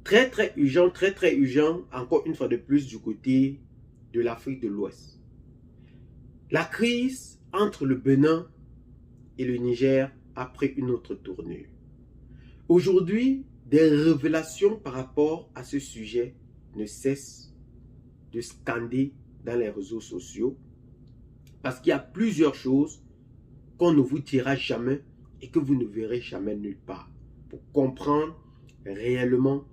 très urgent, encore une fois de plus du côté de l'Afrique de l'Ouest. La crise entre le Bénin et le Niger a pris une autre tournure. Aujourd'hui, des révélations par rapport à ce sujet ne cessent de scander dans les réseaux sociaux parce qu'il y a plusieurs choses qu'on ne vous dira jamais et que vous ne verrez jamais nulle part pour comprendre réellement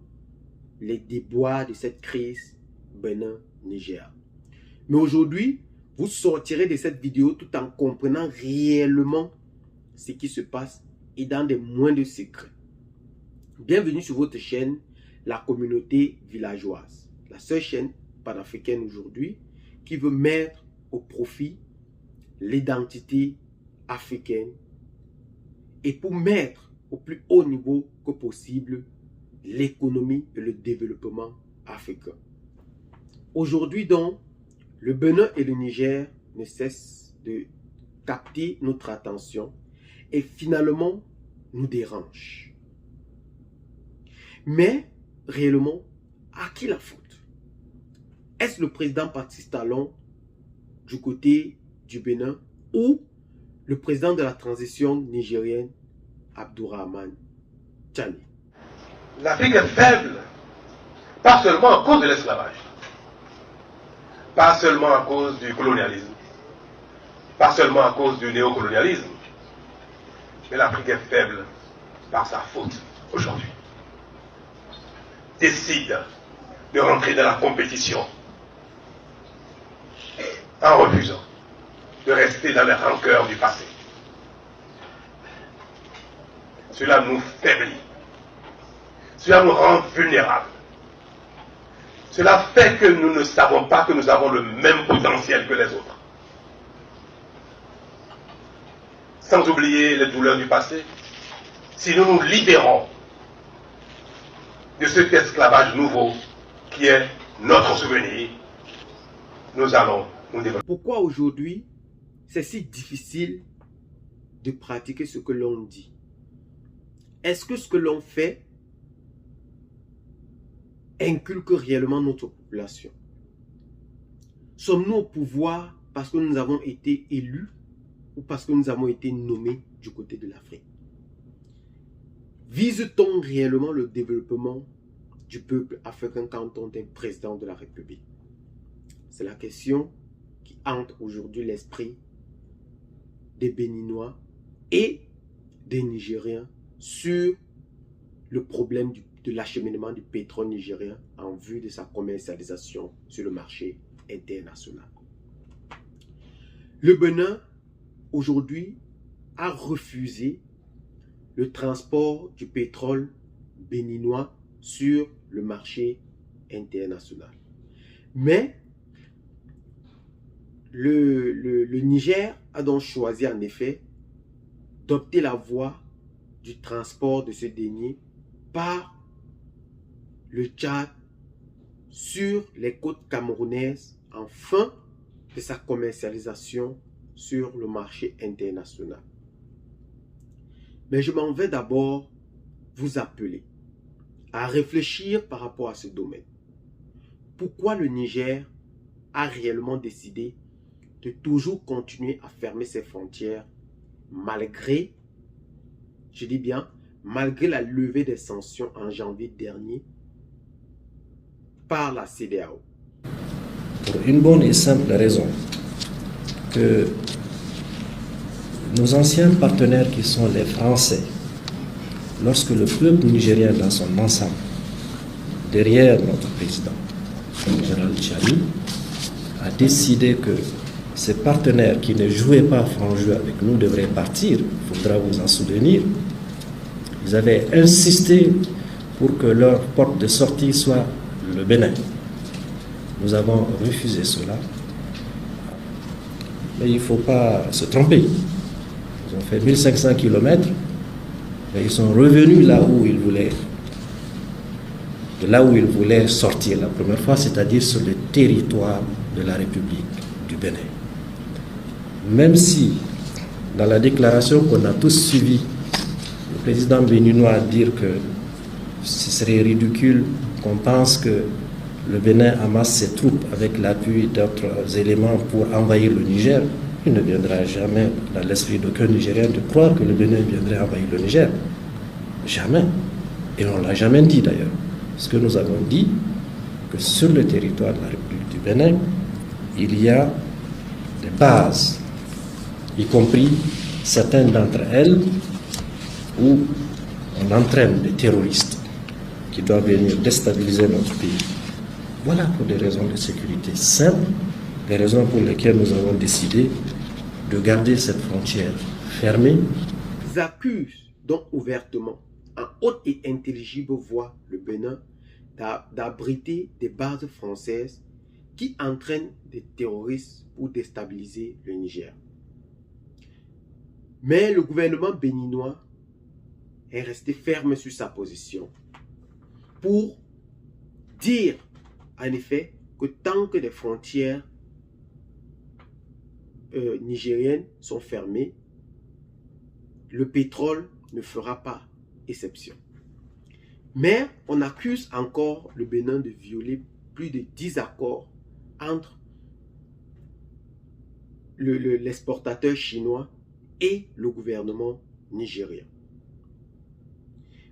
les déboires de cette crise Bénin-Niger. Mais aujourd'hui, vous sortirez de cette vidéo tout en comprenant réellement ce qui se passe et dans des moindres secrets. Bienvenue sur votre chaîne, la communauté villageoise. La seule chaîne panafricaine aujourd'hui qui veut mettre au profit l'identité africaine et pour mettre au plus haut niveau que possible l'économie et le développement africain. Aujourd'hui donc, le Bénin et le Niger ne cessent de capter notre attention et finalement nous dérangent. Mais réellement, à qui la faute? Est-ce le président Patrice Talon du côté du Bénin ou le président de la transition nigérienne Abdourahmane Tiani? L'Afrique est faible, pas seulement à cause de l'esclavage, pas seulement à cause du colonialisme, pas seulement à cause du néocolonialisme, mais l'Afrique est faible par sa faute aujourd'hui. Décide de rentrer dans la compétition en refusant de rester dans les rancœurs du passé. Cela nous faiblit. Cela nous rend vulnérables. Cela fait que nous ne savons pas que nous avons le même potentiel que les autres. Sans oublier les douleurs du passé, si nous nous libérons de cet esclavage nouveau qui est notre souvenir, nous allons nous développer. Pourquoi aujourd'hui c'est si difficile de pratiquer ce que l'on dit? Est-ce que ce que l'on fait inculque réellement notre population? Sommes-nous au pouvoir parce que nous avons été élus ou parce que nous avons été nommés du côté de l'Afrique? Vise-t-on réellement le développement du peuple africain quand on est président de la République? C'est la question qui hante aujourd'hui l'esprit des Béninois et des Nigériens sur le problème de l'acheminement du pétrole nigérien en vue de sa commercialisation sur le marché international. Le Bénin, aujourd'hui, a refusé le transport du pétrole béninois sur le marché international. Mais le Niger a donc choisi en effet d'opter la voie du transport de ce dernier par le Tchad sur les côtes camerounaises en fin de sa commercialisation sur le marché international. Mais je m'en vais d'abord vous appeler à réfléchir par rapport à ce domaine. Pourquoi le Niger a réellement décidé de toujours continuer à fermer ses frontières malgré, je dis bien, malgré la levée des sanctions en janvier dernier par la CEDEAO? Pour une bonne et simple raison, que nos anciens partenaires qui sont les Français, lorsque le peuple nigérien dans son ensemble, derrière notre président, le général Tiani, a décidé que ces partenaires qui ne jouaient pas franc jeu avec nous devraient partir, il faudra vous en souvenir. Ils avaient insisté pour que leur porte de sortie soit le Bénin. Nous avons refusé cela. Mais il ne faut pas se tromper. Ils ont fait 1500 km et ils sont revenus là où ils voulaient, de là où ils voulaient sortir la première fois, c'est-à-dire sur le territoire de la République du Bénin. Même si, dans la déclaration qu'on a tous suivie, le président béninois a dit que ce serait ridicule qu'on pense que le Bénin amasse ses troupes avec l'appui d'autres éléments pour envahir le Niger. Il ne viendra jamais dans l'esprit d'aucun Nigérien de croire que le Bénin viendrait envahir le Niger. Jamais. Et on ne l'a jamais dit d'ailleurs. Ce que nous avons dit, que sur le territoire de la République du Bénin, il y a des bases, y compris certaines d'entre elles, où on entraîne des terroristes qui doivent venir déstabiliser notre pays. Voilà pour des raisons de sécurité simples, des raisons pour lesquelles nous avons décidé de garder cette frontière fermée. Ils accusent donc ouvertement, en haute et intelligible voix, le Bénin d'abriter des bases françaises qui entraînent des terroristes pour déstabiliser le Niger. Mais le gouvernement béninois est resté ferme sur sa position pour dire en effet que tant que les frontières nigériennes sont fermées, le pétrole ne fera pas exception. Mais on accuse encore le Bénin de violer plus de 10 accords entre l'exportateur chinois et le gouvernement nigérien.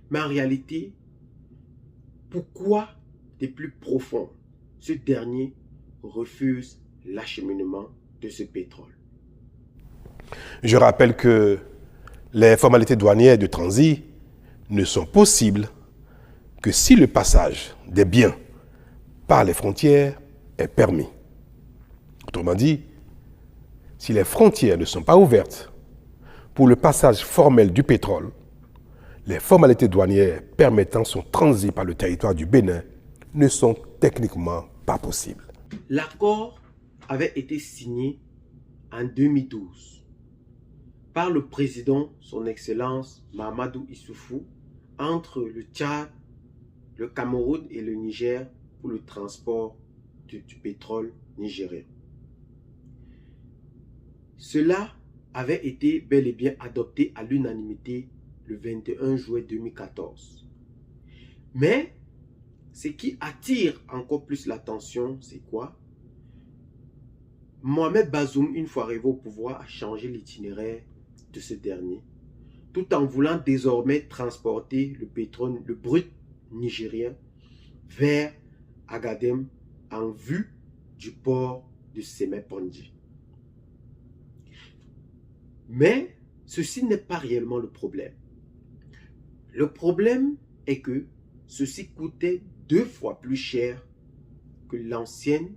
Mais en réalité, pourquoi des plus profonds, ce dernier refuse l'acheminement de ce pétrole? Je rappelle que les formalités douanières de transit ne sont possibles que si le passage des biens par les frontières est permis. Autrement dit, si les frontières ne sont pas ouvertes pour le passage formel du pétrole, les formalités douanières permettant son transit par le territoire du Bénin ne sont techniquement pas possibles. L'accord avait été signé en 2012 par le président, son Excellence Mahamadou Issoufou, entre le Tchad, le Cameroun et le Niger pour le transport du pétrole nigérien. Cela avait été bel et bien adopté à l'unanimité le 21 juin 2014. Mais ce qui attire encore plus l'attention, c'est quoi? Mohamed Bazoum, une fois arrivé au pouvoir, a changé l'itinéraire de ce dernier, tout en voulant désormais transporter le pétrole, le brut nigérien, vers Agadem en vue du port de Sémé-Pondji. Mais ceci n'est pas réellement le problème. Le problème est que ceci coûtait 2 fois plus cher que l'ancien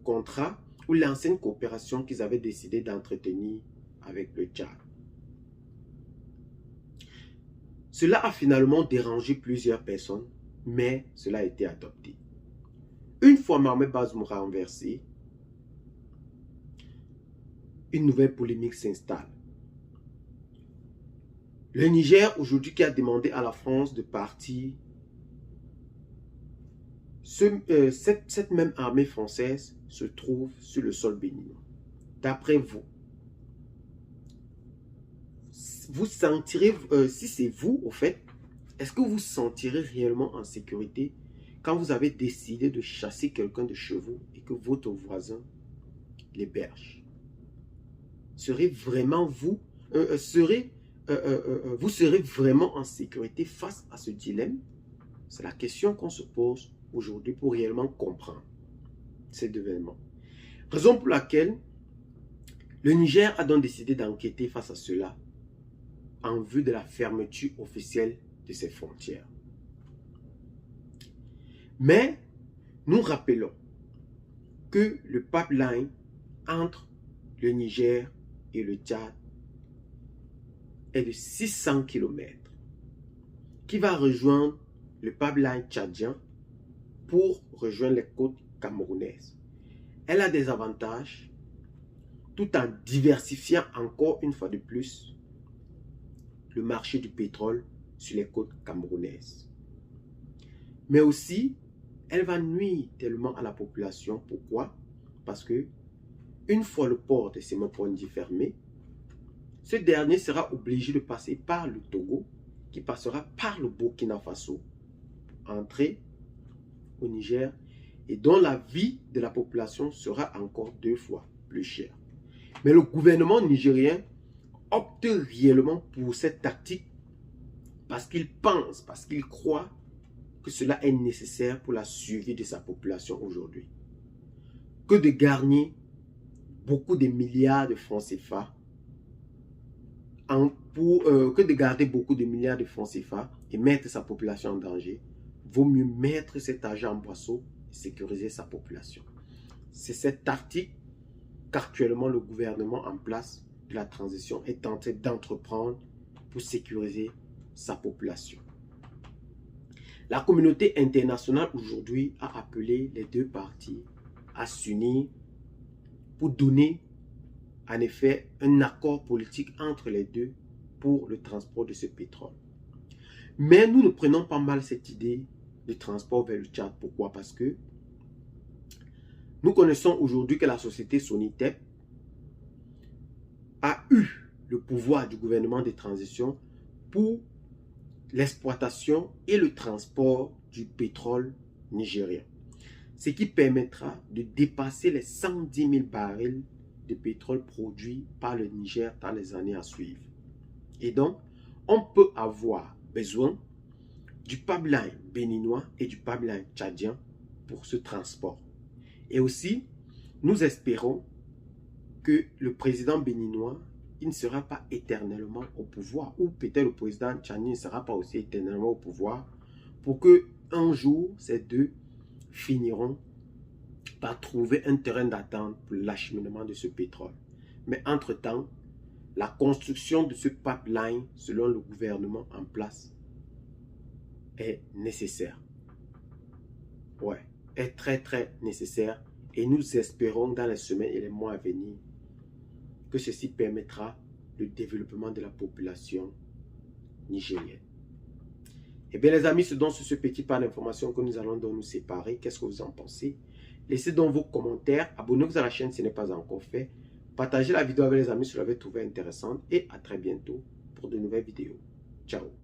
contrat ou l'ancienne coopération qu'ils avaient décidé d'entretenir avec le Tchad. Cela a finalement dérangé plusieurs personnes, mais cela a été adopté. Une fois Mohamed Bazoum renversé, une nouvelle polémique s'installe. Le Niger, aujourd'hui, qui a demandé à la France de partir, cette même armée française se trouve sur le sol béninois. D'après vous, vous sentirez, si c'est vous, au fait, est-ce que vous vous sentirez réellement en sécurité quand vous avez décidé de chasser quelqu'un de chez vous et que votre voisin l'héberge? Serez vraiment vous serez vraiment en sécurité face à ce dilemme? C'est la question qu'on se pose aujourd'hui pour réellement comprendre cet événement. Raison pour laquelle le Niger a donc décidé d'enquêter face à cela en vue de la fermeture officielle de ses frontières. Mais nous rappelons que le pipeline entre le Niger et le Tchad est de 600 km qui va rejoindre le pipeline tchadien pour rejoindre les côtes camerounaises. Elle a des avantages tout en diversifiant encore une fois de plus le marché du pétrole sur les côtes camerounaises. Mais aussi, elle va nuire tellement à la population. Pourquoi? Parce que une fois le port de Sémé-Pondji fermé, ce dernier sera obligé de passer par le Togo qui passera par le Burkina Faso, entrer au Niger, et dont la vie de la population sera encore 2 fois plus chère. Mais le gouvernement nigérien opte réellement pour cette tactique parce qu'il pense, parce qu'il croit que cela est nécessaire pour la survie de sa population aujourd'hui. Que de garnir beaucoup de milliards de francs CFA, que de garder beaucoup de milliards de francs CFA et mettre sa population en danger, vaut mieux mettre cet argent en boisseau et sécuriser sa population. C'est cette tactique qu'actuellement le gouvernement en place de la transition est en train d'entreprendre pour sécuriser sa population. La communauté internationale aujourd'hui a appelé les 2 parties à s'unir pour donner en effet un accord politique entre les deux pour le transport de ce pétrole. Mais nous ne prenons pas mal cette idée de transport vers le Tchad. Pourquoi? Parce que nous connaissons aujourd'hui que la société Sonitep a eu le pouvoir du gouvernement de transition pour l'exploitation et le transport du pétrole nigérien. Ce qui permettra de dépasser les 110 000 barils de pétrole produits par le Niger dans les années à suivre. Et donc, on peut avoir besoin du pipeline béninois et du pipeline tchadien pour ce transport. Et aussi, nous espérons que le président béninois, il ne sera pas éternellement au pouvoir, ou peut-être le président tchadien ne sera pas aussi éternellement au pouvoir, pour que un jour, ces deux finiront par trouver un terrain d'attente pour l'acheminement de ce pétrole. Mais entre-temps, la construction de ce pipeline, selon le gouvernement en place, est nécessaire. Ouais, est très nécessaire. Et nous espérons dans les semaines et les mois à venir que ceci permettra le développement de la population nigérienne. Eh bien les amis, c'est donc sur ce petit pas d'information que nous allons donc nous séparer. Qu'est-ce que vous en pensez? Laissez donc vos commentaires. Abonnez-vous à la chaîne si ce n'est pas encore fait. Partagez la vidéo avec les amis si vous l'avez trouvée intéressante. Et à très bientôt pour de nouvelles vidéos. Ciao.